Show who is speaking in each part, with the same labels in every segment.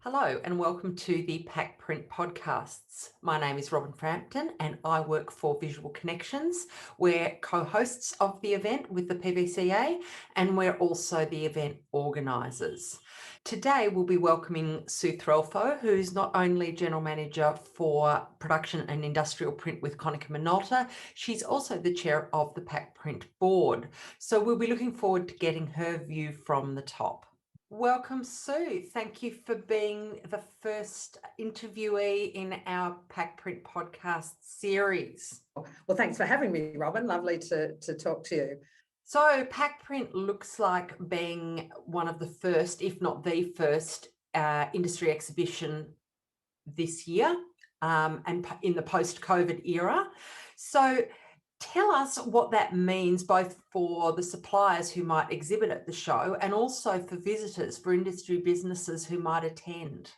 Speaker 1: Hello and welcome to the PacPrint podcasts. My name is Robyn Frampton and I work for Visual Connections. We're co-hosts of the event with the PVCA and we're also the event organisers. Today we'll be welcoming Sue Threlfo, who's not only General Manager for Production and Industrial Print with Konica Minolta, she's also the Chair of the PacPrint Board. So we'll be looking forward to getting her view from the top. Welcome, Sue. Thank you for being the first interviewee in our PacPrint podcast series.
Speaker 2: Well, thanks for having me, Robyn. Lovely to talk to you.
Speaker 1: So PacPrint looks like being one of the first, if not the first, industry exhibition this year and in the post-COVID era. So tell us what that means both for the suppliers who might exhibit at the show and also for visitors, for industry businesses who might attend.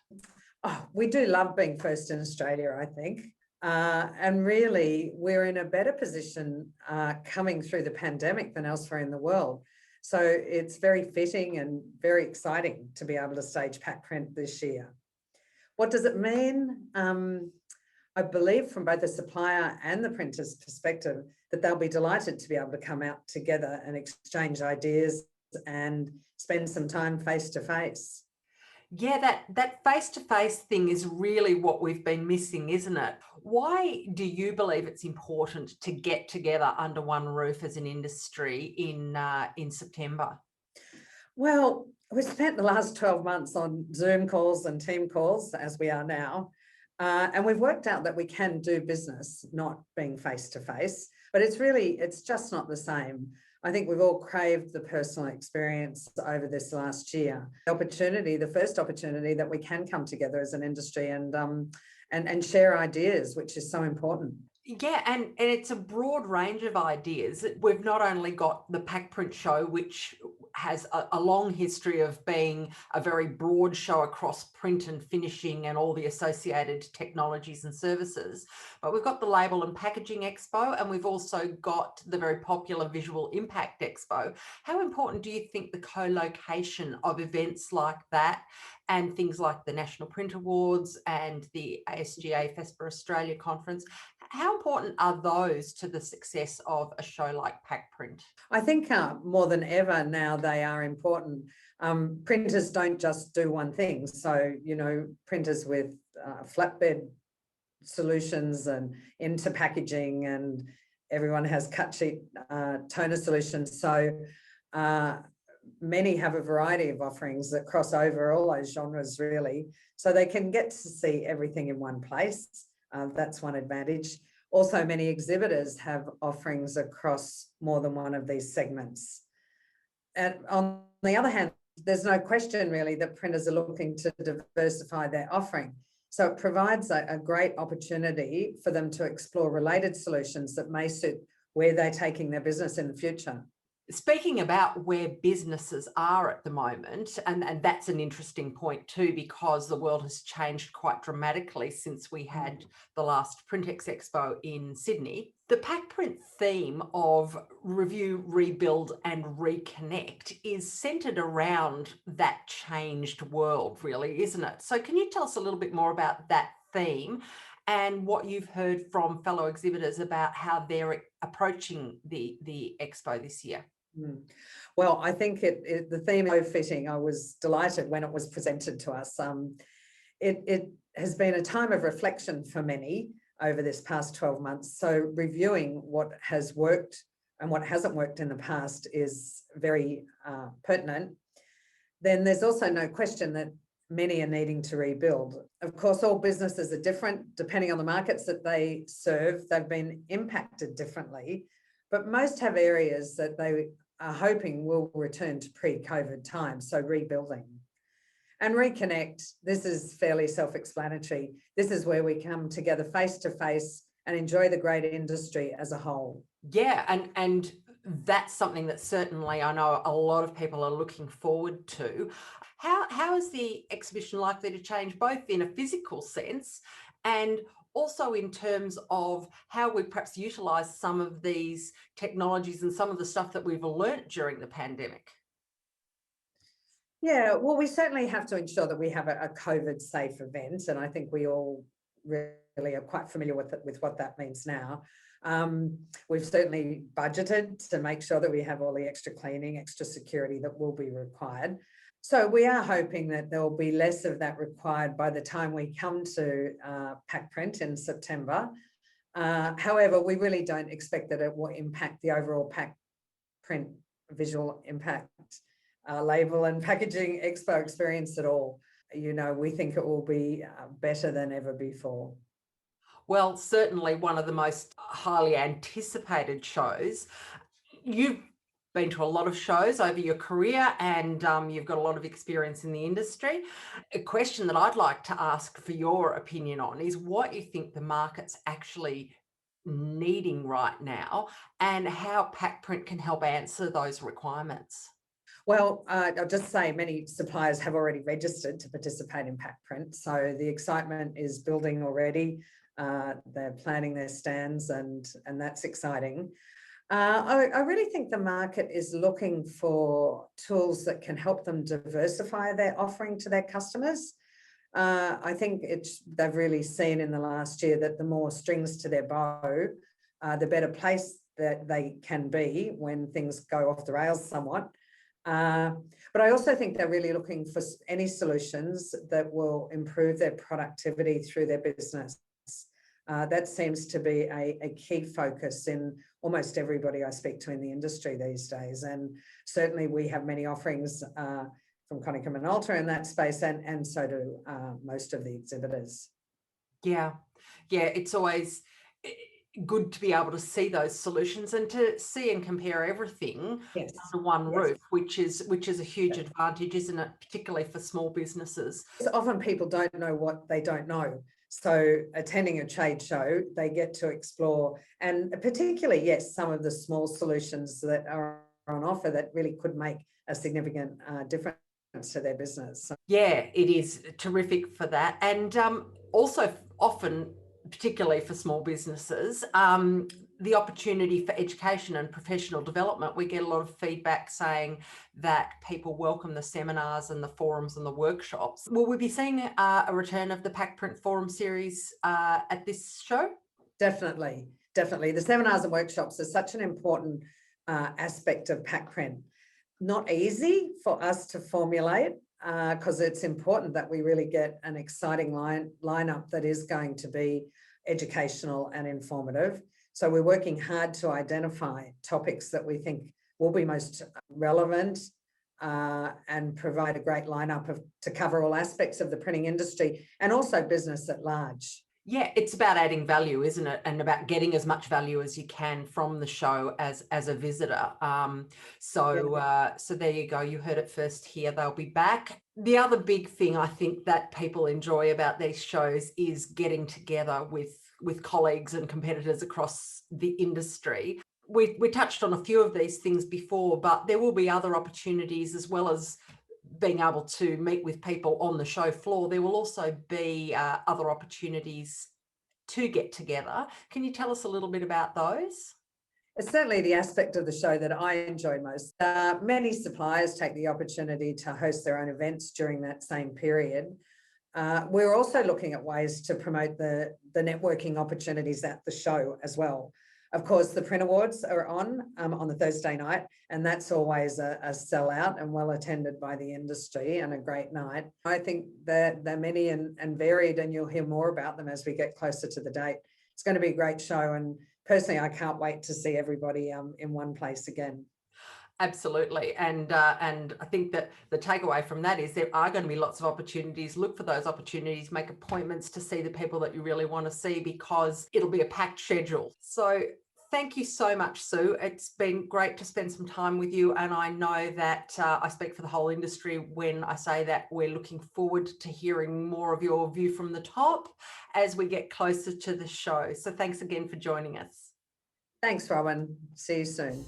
Speaker 2: Oh, we do love being first in Australia, I think. And really, we're in a better position coming through the pandemic than elsewhere in the world. So it's very fitting and very exciting to be able to stage PacPrint this year. What does it mean? I believe from both the supplier and the printer's perspective that they'll be delighted to be able to come out together and exchange ideas and spend some time face to face.
Speaker 1: Yeah, that face-to-face thing is really what we've been missing, isn't it? Why do you believe it's important to get together under one roof as an industry in September?
Speaker 2: Well, we've spent the last 12 months on Zoom calls and team calls, as we are now. And we've worked out that we can do business not being face-to-face, but it's just not the same. I think we've all craved the personal experience over this last year. The first opportunity that we can come together as an industry and share ideas, which is so important.
Speaker 1: Yeah, and it's a broad range of ideas. We've not only got the PacPrint show, which has a long history of being a very broad show across print and finishing and all the associated technologies and services, but we've got the Label and Packaging Expo, and we've also got the very popular Visual Impact Expo. How important do you think the co-location of events like that and things like the National Print Awards and the ASGA FESPA Australia Conference, how important are those to the success of a show like PacPrint?
Speaker 2: I think more than ever now they are important. Printers don't just do one thing. So, printers with flatbed solutions and into packaging, and everyone has cut sheet toner solutions. So many have a variety of offerings that cross over all those genres really. So they can get to see everything in one place. That's one advantage. Also, many exhibitors have offerings across more than one of these segments. And on the other hand, there's no question really that printers are looking to diversify their offering. So it provides a great opportunity for them to explore related solutions that may suit where they're taking their business in the future.
Speaker 1: Speaking about where businesses are at the moment, and that's an interesting point too, because the world has changed quite dramatically since we had the last Printex Expo in Sydney. The PacPrint theme of review, rebuild and reconnect is centred around that changed world really, isn't it? So can you tell us a little bit more about that theme and what you've heard from fellow exhibitors about how they're approaching the expo this year?
Speaker 2: Well, I think the theme is so fitting. I was delighted when it was presented to us. It has been a time of reflection for many over this past 12 months. So reviewing what has worked and what hasn't worked in the past is very pertinent. Then there's also no question that many are needing to rebuild. Of course, all businesses are different depending on the markets that they serve. They've been impacted differently, but most have areas that they are hoping will return to pre-COVID times, so rebuilding. And reconnect, this is fairly self-explanatory. This is where we come together face-to-face and enjoy the great industry as a whole.
Speaker 1: Yeah, and that's something that certainly I know a lot of people are looking forward to. How is the exhibition likely to change both in a physical sense and also in terms of how we perhaps utilise some of these technologies and some of the stuff that we've learnt during the pandemic?
Speaker 2: Yeah, well, we certainly have to ensure that we have a COVID-safe event, and I think we all really are quite familiar with what that means now. We've certainly budgeted to make sure that we have all the extra cleaning, extra security that will be required. So we are hoping that there will be less of that required by the time we come to PacPrint in September. However, we really don't expect that it will impact the overall PacPrint visual impact label and packaging expo experience at all. You know, we think it will be better than ever before.
Speaker 1: Well, certainly one of the most highly anticipated shows. You've been to a lot of shows over your career, and you've got a lot of experience in the industry. A question that I'd like to ask for your opinion on is what you think the market's actually needing right now and how PacPrint can help answer those requirements.
Speaker 2: Well, I'll just say many suppliers have already registered to participate in PacPrint, so the excitement is building already. They're planning their stands, and that's exciting. I really think the market is looking for tools that can help them diversify their offering to their customers. I think they've really seen in the last year that the more strings to their bow, the better place that they can be when things go off the rails somewhat. But I also think they're really looking for any solutions that will improve their productivity through their business. That seems to be a key focus in almost everybody I speak to in the industry these days. And certainly we have many offerings from Konica Minolta in that space, and so do most of the exhibitors.
Speaker 1: Yeah, it's always good to be able to see those solutions and to see and compare everything
Speaker 2: Yes.
Speaker 1: under one
Speaker 2: Yes.
Speaker 1: roof, which is a huge advantage, isn't it? Particularly for small businesses.
Speaker 2: Often people don't know what they don't know. So attending a trade show, they get to explore, and particularly, yes, some of the small solutions that are on offer that really could make a significant difference to their business. So,
Speaker 1: yeah, it is terrific for that. And also often, particularly for small businesses, the opportunity for education and professional development. We get a lot of feedback saying that people welcome the seminars and the forums and the workshops. Will we be seeing a return of the PacPrint Forum series at this show?
Speaker 2: Definitely. The seminars and workshops are such an important aspect of PacPrint. Not easy for us to formulate because it's important that we really get an exciting lineup that is going to be educational and informative. So we're working hard to identify topics that we think will be most relevant and provide a great lineup to cover all aspects of the printing industry and also business at large.
Speaker 1: Yeah, it's about adding value, isn't it? And about getting as much value as you can from the show as a visitor. So there you go. You heard it first here. They'll be back. The other big thing I think that people enjoy about these shows is getting together with colleagues and competitors across the industry. We touched on a few of these things before, but there will be other opportunities as well as being able to meet with people on the show floor. There will also be other opportunities to get together. Can you tell us a little bit about those?
Speaker 2: It's certainly the aspect of the show that I enjoy most. Many suppliers take the opportunity to host their own events during that same period. We're also looking at ways to promote the networking opportunities at the show as well. Of course, the Print Awards are on the Thursday night, and that's always a sellout and well attended by the industry and a great night. I think that they're many and varied, and you'll hear more about them as we get closer to the date. It's going to be a great show, and personally, I can't wait to see everybody in one place again.
Speaker 1: Absolutely. And I think that the takeaway from that is there are going to be lots of opportunities. Look for those opportunities, make appointments to see the people that you really want to see because it'll be a packed schedule. So thank you so much, Sue. It's been great to spend some time with you. And I know that I speak for the whole industry when I say that we're looking forward to hearing more of your view from the top as we get closer to the show. So thanks again for joining us.
Speaker 2: Thanks, Robyn. See you soon.